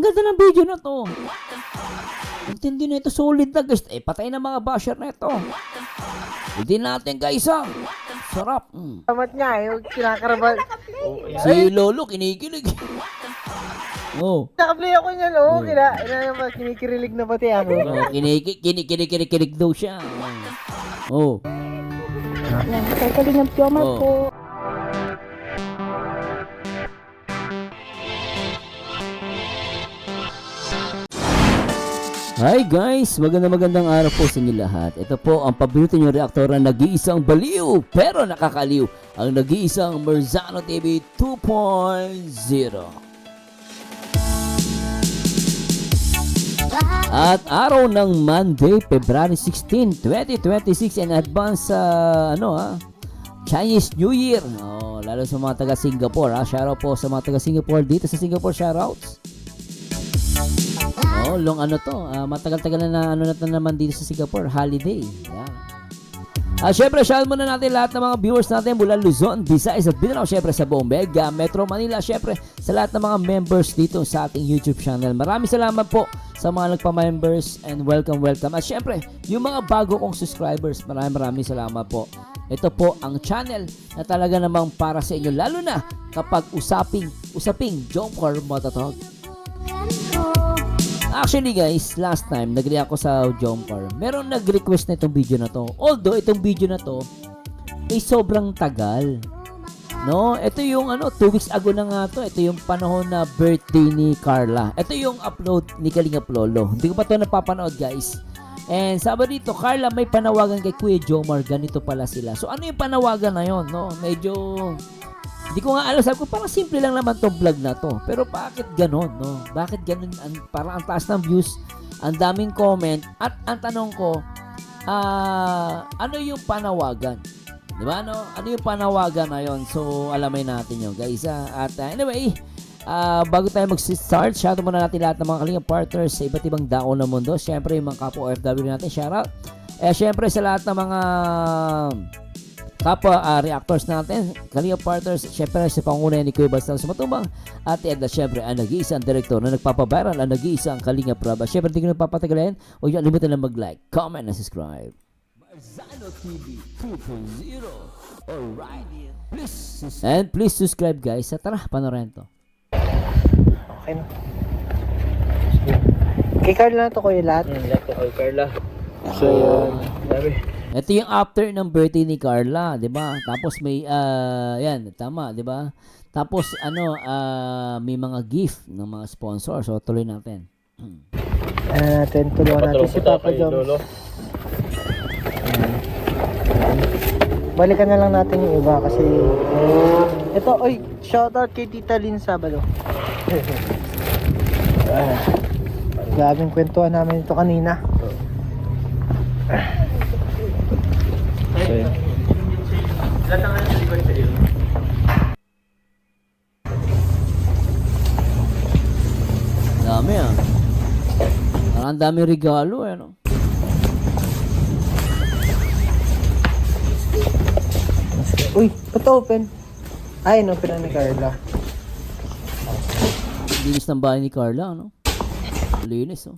ganda ng video na to. Intindi na ito, solid na guys. Patay na mga basher na ito. Hindi natin guys Sarap. Tamat nga yung kinakarabal. Si Lolo kinikilig. Oh. Nakaplay ako niyan, kinikirilig na pati ako. Kinikilig daw siya. Oh. Kalingap Jomar po. Hi guys! Magandang araw po sa inyo lahat. Ito po ang paborito nyo reaktor na nag-iisang baliw pero nakakaliw. Ang nag-iisang Merzano TV 2.0. At araw ng Monday, February 16, 2026 in advance sa Chinese New Year. Lalo sa mga taga Singapore. Shoutout po sa mga taga Singapore dito sa Singapore. Shoutouts. Long matagal-tagal na naman dito sa Singapore, holiday. Syempre, shoutout muna natin lahat ng mga viewers natin mula Luzon, Visayas at Mindanao, syempre sa buong Mega Metro Manila, syempre sa lahat ng mga members dito sa ating YouTube channel. Maraming salamat po sa mga nagpa-members and welcome. At syempre, yung mga bago kong subscribers, maraming salamat po. Ito po ang channel na talaga namang para sa inyo, lalo na kapag usaping Jomcar Motovlog. Actually guys, last time nag-react ako sa Jomcar. Meron nag-request na itong video na to. Although itong video na to ay sobrang tagal. Ito yung 2 weeks ago na nga to. Ito yung panahon na birthday ni Carla. Ito yung upload ni Kalingap Lolo. Hindi ko pa ito napapanood guys. And sabi dito, Carla, may panawagan kay Kuya Jomar. Ganito pala sila. So ano yung panawagan na yon? Medyo hindi ko nga alam, sabi ko parang simple lang naman tong vlog na to. Pero bakit ganon, Bakit ganon? Parang ang taas ng views, ang daming comment, at ang tanong ko, ano yung panawagan? Di ba, Ano yung panawagan na yon? So, alamin natin yun, guys. At anyway, bago tayo mag-start, shoutout muna natin lahat ng mga Kalingap partners sa iba't ibang dako ng mundo. Siyempre, yung mga kapwa OFW natin, shoutout. Siyempre, sa lahat ng mga kapwa reactors natin, Kalingap partners, syempre sa pangunayan ni Kuya Bastard Sumatubang, at syempre ang nag-iisang direktor na nagpapaviral, ang nag-iisang Kalingap Rab. Syempre hindi ko nagpapatagalan, huwag niyo kalimutan na mag-like, comment, and subscribe. Merzano TV 2.0. Alright, please subscribe guys. Tara, panoorin to. Okay na. Kay Carla na to, Kuya, lahat. Lahat ko kay Carla. So, Sabi. Ito yung after ng birthday ni Carla, 'di ba? Tapos may yan, tama, 'di ba? Tapos may mga gift ng mga sponsor. So tuloy natin. Tulungan natin si Papa Joms. Balikan na lang natin yung iba kasi ito, shoutout kay Tita Lynn Sabado. Grabing kwentuhan namin ito kanina. Dami Parang ang dami regalo Uy, ito open. Ay, open na ni Carla. Linis ng bahay ni Carla, Linis,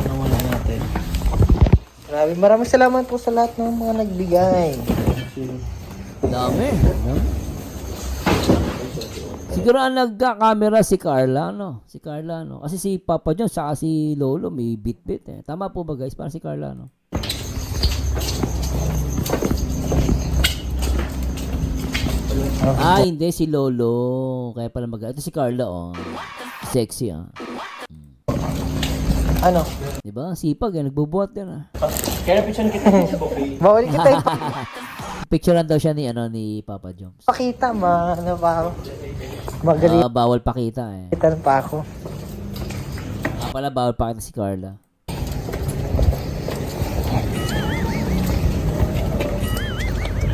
Nawala natin. Maraming salamat po sa lahat ng mga nagbigay. Dami. Siguro ang nagka-camera si Carla, Si Carla, Kasi si Papa John, saka si Lolo, may bit-bit, Tama po ba, guys? Parang si Carla, Hindi, si Lolo. Kaya pala ito si Carla, Sexy, Ano? Diba? Sipag, nagbubuhat din, Kaya picture kita sa buffet. Bawal kita Picturean daw siya ni Papa Joms. ipakita, ano pa ako? Magaling Bawal pakita, pa ako. Pala, bawal pakita si Carla.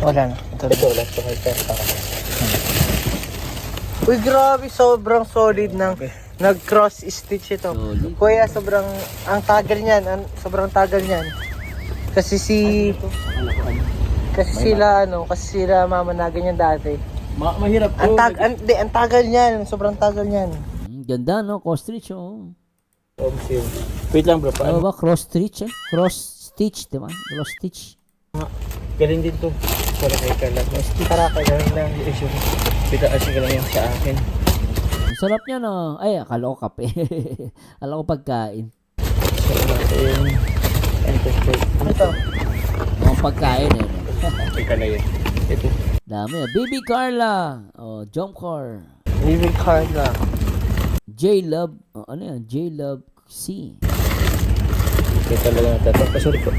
Wala na. Ito, last ko kay Carla. Uy, grabe, sobrang solid ng nag-cross stitch ito. Solid. Kuya, ang tagal niyan, sobrang tagal niyan. Kasi sila mamanagan niyan dati. Mahirap po. Ang tagal niyan. Sobrang tagal niyan. Ganda, no? Cross-stitch, oh. Wait lang bro, Ano paano? ba? Cross-stitch, eh? Cross-stitch, di ba? Cross-stitch. Galing din to. Para kay Carla. Para kay Carla. Issue. Pita kasi ka lang yung sa akin. Ang sarap niya, no? Ay, akala ko kape. Akala ko pagkain. Sarap natin. Ito. Ano to? Mga pagkain, eh, no? Kay Carla yun. Ito. Dami, ah. Baby Carla. Oh, Jump Car. Baby Carla. J-Love. Oh, ano yan? J-Love C. Ito talaga natatak. Sorry po.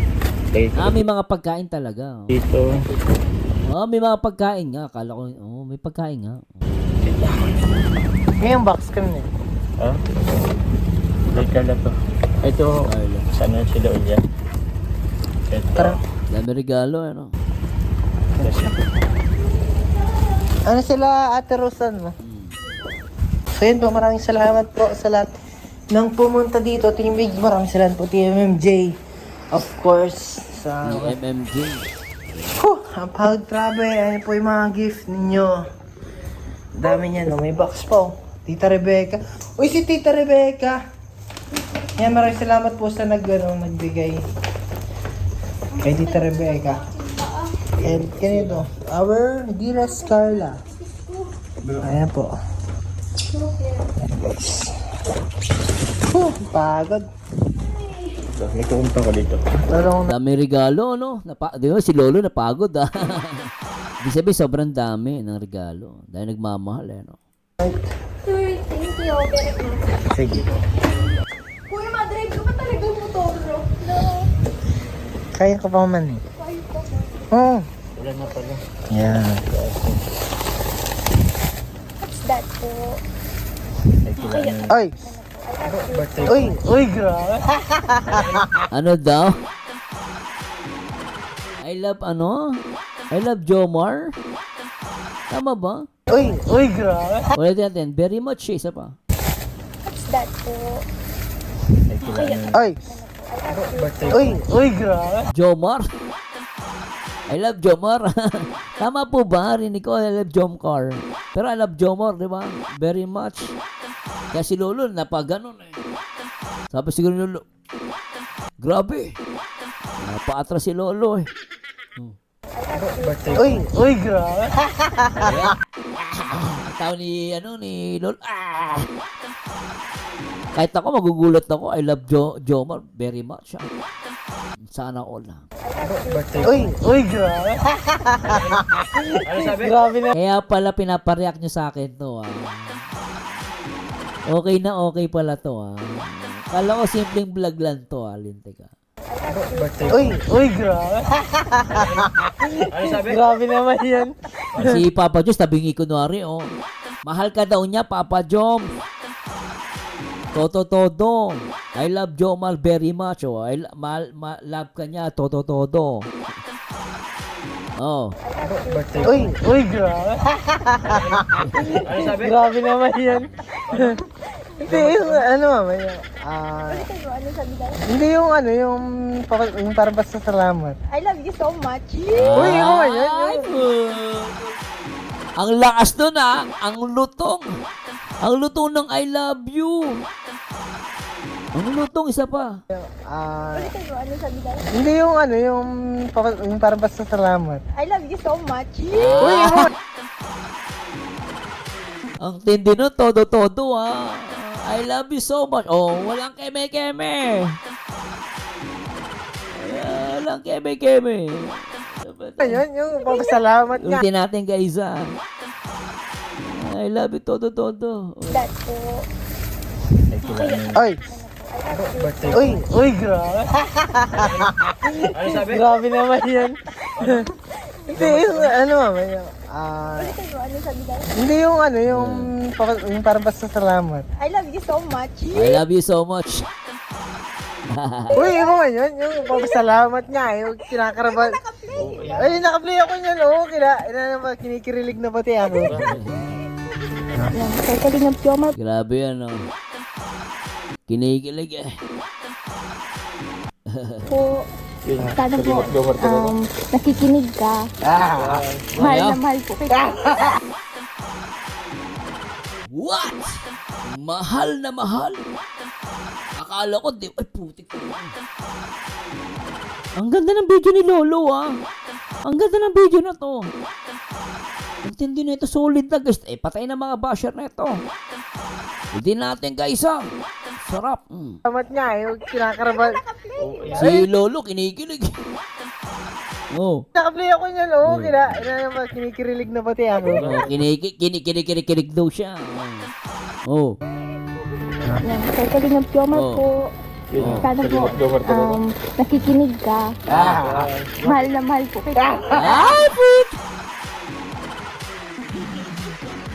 May mga pagkain talaga. Oh. Dito. May mga pagkain nga. Akala ko, may pagkain nga. Ngayong box ka na eh. Ah? Kay Carla to. Ito. Carla. Sana sila ulit. Ito. Tara. Dami regalo, ano? Ano sila, Ate Rosan mo? So yun po, maraming salamat po sa lahat ng pumunta dito. Team Big, maraming salamat po. Team MMJ. Of course, sa... MMG. Ang pag-trabe. Ano po yung mga gift ninyo. Dami niyan, no? May box po. Tita Rebecca. Uy, si Tita Rebecca. Yan, maraming salamat po sa nagbigay. Kay Tita Rebecca. And ganito, our dearest Carla. Ayan po. Ayan guys. Pagod. May kukumpang ko dito. Talong Dami regalo, no? Di ba si Lolo napagod, ah. Ibig sabihin, sobrang dami ng regalo. Dahil nagmamahal, eh, no? Sir, thank you very much. sige. Kuya, madrive ka pa talaga motor, bro? No. Kaya ko pa man eh. Kaya ko. Oh. Wala na pala. Yeah. What's that po? Ay, kailangan. Ay! Birthday. Uy, grabe. Ano daw? I love Jomar? Tama ba? Uy, grabe. Ulit natin. Very much, isa pa. What's that po? Ay, kailangan. Ay! Birthday. Uy, grabe. Jomar? I love Jomar. Tama po ba? Rinig ko, I love Jomcar. Pero I love Jomar, di ba? Very much. Kaya si Lolo, napaganon eh. Sabi siguro ni Lolo, grabe. Napaatras si Lolo eh. Birthday. Uy, grabe. Tao ni Lolo. Kahit ako, magugulat ako. I love Jomar very much. Sana all. Birthday. Uy, grabe. Ano sabi? Grabe na. Kaya pala pinapareact nyo sa akin to. Okay na okay pala to. Kala ko simpleng vlog lang to. Linte ka. Birthday. Uy, grabe. Ano sabi? Grabe naman yan. Si Papa Joms, tabingi kunwari, oh. Mahal ka daw niya, Papa Joms. Todo. I love Jomar very much, oh. Love ka niya, todo. Oh. Birthday. Uy, grabe. Ano sabi? Grabe naman yan. Hindi, yung ano mamaya. Ulitin mo, ano sabi tayo? Hindi yung parang basta salamat. I love you so much. Uy, yun. Ay, ang lakas nun, ang lutong. Ang lutong ng I love you. Ang lutong, isa pa. Ulitin mo, ano sabi tayo? Hindi yung parang basta salamat. I love you so much. Uy, yun. Ang tindi nun, todo, I love you so much. Oh, walang keme-keme. Walang keme-keme. Ayun, yung papasalamat nga. Ulitin natin, guys, I love you, todo. That po. Ay, kailangan. Ay, Birthday. uy, grabe. Ano sabi? Grabe naman yan. Hindi, yung mamaya. Ulitin mo, ano sabi tayo? Hindi yung parang basta salamat. I love you so much. I love you so much. Uy, yun, yung papasalamat nga, yung kinakaraban. Ay, nakaplay ako niyan, kinikirilig na pati ako. Yan, kay Kalingap Jomar. Grabe yan, oh. Kinikilig eh. Po. Sana po, nakikinig ka. Mahal na mahal po kita. What? Mahal na mahal? Akala ko, di, ay putik ko. Ang ganda ng video ni Lolo, ah. Ang ganda ng video na to. Ang tindi na ito, solid na guys. Patay na mga basher na ito. Hindi natin guys, ah. Sarap. Salamat nga, yung kinakarabal. Si Lolo, kinikilig. Oh. Nakaplay ako niyan, oh. Kinikirilig na pati ako. Kinikilig daw siya. Oh. Yan, kay Kalingap Jomar Oh. po. Sana po, nakikinig ka. Mahal na mahal po kita. Ay, putik!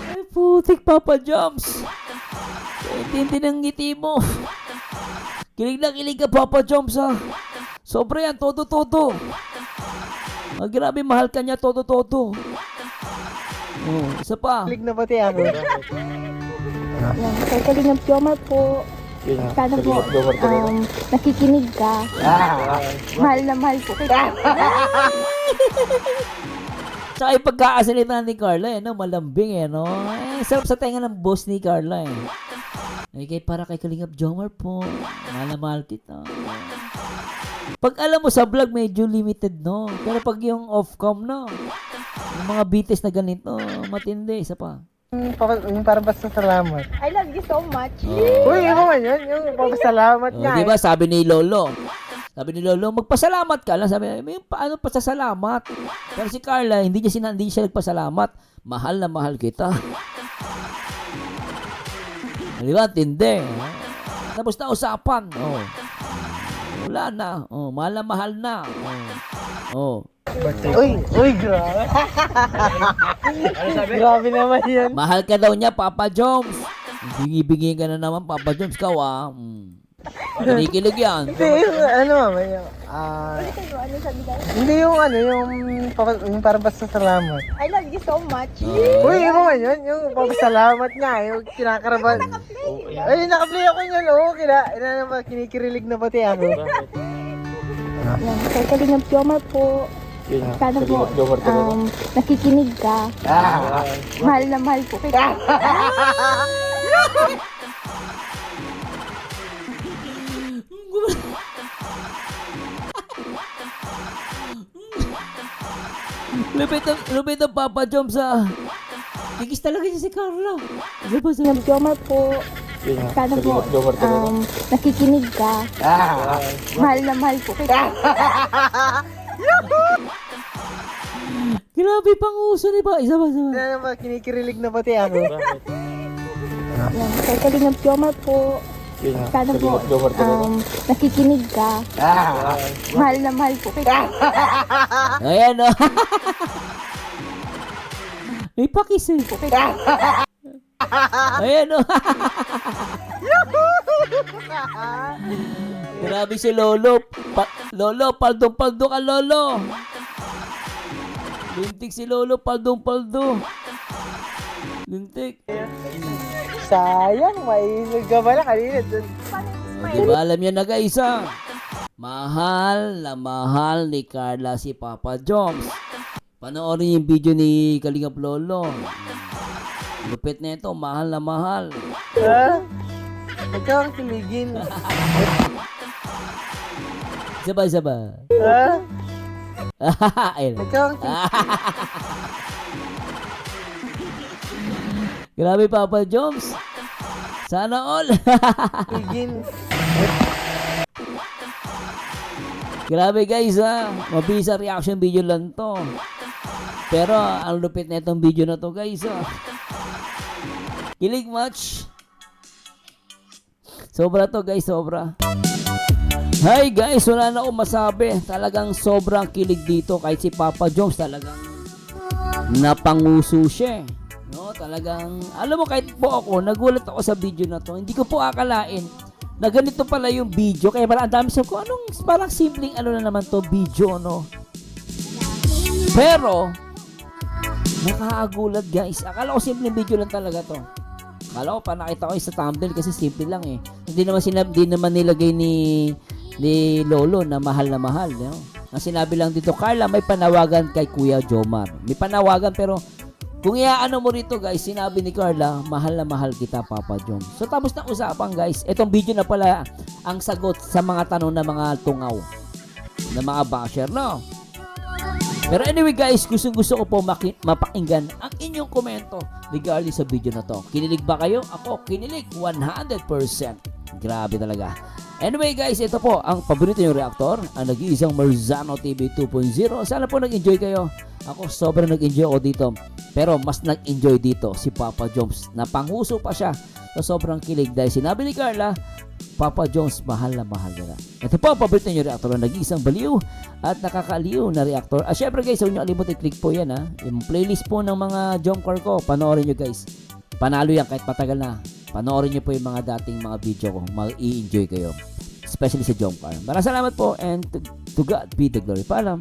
Ay, putik, Papa Joms. Tindi ng ngiti mo. Kilig na kilig ka, Papa Joms, ha. Sobra yan, todo-todo. Grabe, mahal ka niya, todo-todo. Oh, isa pa. Kilig na pati ako. Yan, kay Kalingap Jomar po. Sana po, nakikinig ka. Mahal na mahal po kita. Tsaka yung pagkakasalita ni Carla, no? Malambing, no? Sarap sa tenga ng boss ni Carla, para kay Kalingap Jomar po. Mahal na mahal kita. Pag alam mo sa vlog, medyo limited, no? Pero pag yung off-cam, no? Yung mga BTS na ganito, matindi. Isa pa. Yung parang basta salamat. I love you so much. Uy, yung man yun. Yung papasalamat nga. Di ba sabi ni Lolo, magpasalamat ka lang. Sabi, may paano pasasalamat? Pero si Carla, hindi siya nagpasalamat. Mahal na mahal kita. Di ba? Tindi. Tapos na usapan. Oh. Wala na. Oh, mahal na. Oh. Uy, grabe. Grabe naman yan. Mahal ka daw niya, Papa Joms. Bingi-bingi ka na naman, Papa Joms. Ka, kinikilig yan. Hindi, Ano sabi tayo? hindi yung parang basta salamat. I love you so much. Uy, yung man yun. Yung papasalamat nga. Yung kinakarabal. Ay, nakaplay ako niyan, oh. Kinikirilig na pati ako. Yan, kay Kalingap Jomar po. Sana po, nakikinig ka. Mahal na mahal po kita. Lupit ang Papa Joms, Kikis talaga siya si Carla. Kalingap Jomar po. Sana po, nakikinig ka. Mahal na mahal po kita. Grabe pang uso ni ba? Isa ba? Kinikirilig na pati ako. Yan, kay Kalingap Jomar po. Sana po, nakikinig ka. Mahal na mahal po kita. Ayan, o. May pakis, po kita. Ayan, o. Grabe si Lolo. Lolo, paldong-paldo ka, Lolo. Lintik si Lolo, paldong-paldo. Lintik. Sayang, may nagkabala kanina. Di ba alam yan na guys, Mahal na mahal ni Carla si Papa Joms. Panoorin yung video ni Kalingap Lolo. Lupit na ito, mahal na mahal. Huwag kang kiligin. Saba. Ayun. Huwag kang Grabe, Papa Joms. Sana all. kiligin. Grabe guys, mabilis ang reaction video lang to. Pero ang lupit na itong video na to guys, Kilig much. Sobra to guys, sobra. Hi guys, wala na akong masabi. Talagang sobrang kilig dito. Kahit si Papa Joms talagang napanguso siya. No, talagang, alam mo, kahit po ako, nagulat ako sa video na to. Hindi ko po akalain na ganito pala yung video. Kaya parang ang dami sabi ko, anong parang simpleng ano na naman to video, no? Pero, nakakagulat guys. Akala ko simpleng video lang talaga to. Akala ko pa nakita ko sa thumbnail kasi simple lang eh. Hindi naman nilagay ni Lolo na mahal, no? Ang sinabi lang dito, Carla, may panawagan kay Kuya Jomar. May panawagan pero Kung iaano mo rito guys, sinabi ni Carla, mahal na mahal kita Papa John. So tapos na usapan guys, itong video na pala ang sagot sa mga tanong ng mga tungaw, ng mga basher, no? Pero anyway guys, gusto ko po mapakinggan ang inyong komento regarding sa video na to. Kinilig ba kayo? Ako, kinilig 100%. Grabe talaga. Anyway guys, ito po ang paborito yung reactor, ang nag-iisang Marzano TV 2.0. Sana po nag-enjoy kayo. Ako sobrang nag-enjoy ako dito. Pero mas nag-enjoy dito si Papa Jones. Napanghuso pa siya. So sobrang kilig dahil sinabi ni Carla, Papa Jones, mahal na mahal nila. Ito po ang paborito yung reactor na nag-iisang baliw at nakakaliw na reactor. At syempre guys, huwag nyo kalimutan i-click po yan ha. Yung playlist po ng mga Jomcar ko, panoorin nyo guys. Panalo yan kahit patagal na. Panoorin nyo po yung mga dating mga video ko. Mag-i-enjoy kayo. Especially sa Jomcar. Maraming salamat po and to God be the glory. Paalam.